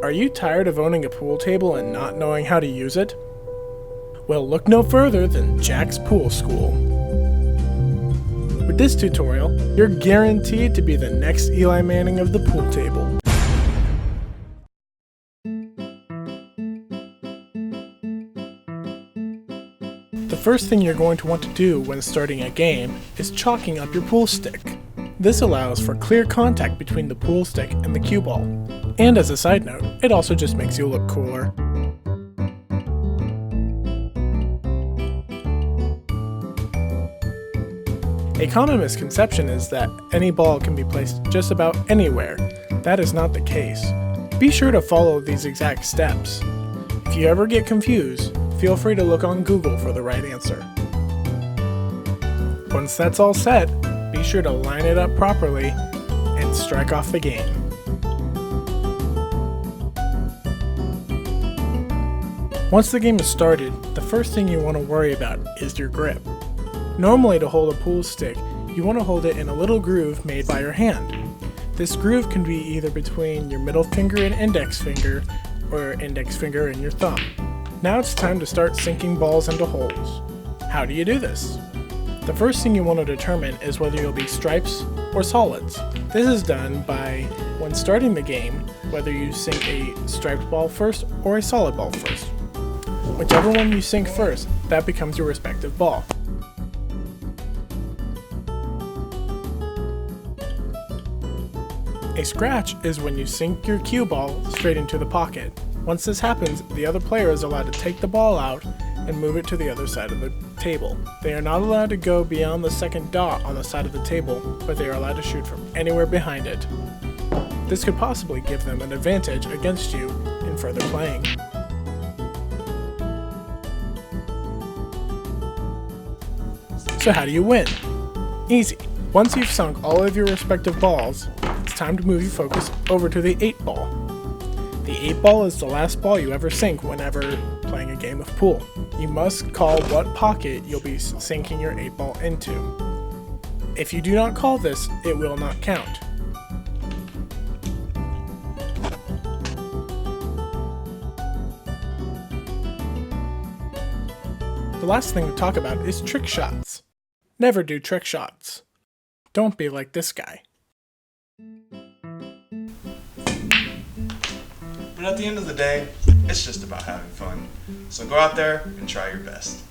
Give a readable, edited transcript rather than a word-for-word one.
Are you tired of owning a pool table and not knowing how to use it? Well, look no further than Jack's Pool School. With this tutorial, you're guaranteed to be the next Eli Manning of the pool table. The first thing you're going to want to do when starting a game is chalking up your pool stick. This allows for clear contact between the pool stick and the cue ball. And as a side note, it also just makes you look cooler. A common misconception is that any ball can be placed just about anywhere. That is not the case. Be sure to follow these exact steps. If you ever get confused, feel free to look on Google for the right answer. Once that's all set, be sure to line it up properly and strike off the game. Once the game is started, the first thing you want to worry about is your grip. Normally, to hold a pool stick, you want to hold it in a little groove made by your hand. This groove can be either between your middle finger and index finger, or index finger and your thumb. Now it's time to start sinking balls into holes. How do you do this? The first thing you want to determine is whether you'll be stripes or solids. This is done by, when starting the game, whether you sink a striped ball first or a solid ball first. Whichever one you sink first, that becomes your respective ball. A scratch is when you sink your cue ball straight into the pocket. Once this happens, the other player is allowed to take the ball out and move it to the other side of the table. They are not allowed to go beyond the second dot on the side of the table, but they are allowed to shoot from anywhere behind it. This could possibly give them an advantage against you in further playing. So how do you win? Easy. Once you've sunk all of your respective balls, it's time to move your focus over to the 8 ball. The 8 ball is the last ball you ever sink whenever playing a game of pool. You must call what pocket you'll be sinking your 8 ball into. If you do not call this, it will not count. The last thing to talk about is trick shots. Never do trick shots. Don't be like this guy. But at the end of the day, it's just about having fun. So go out there and try your best.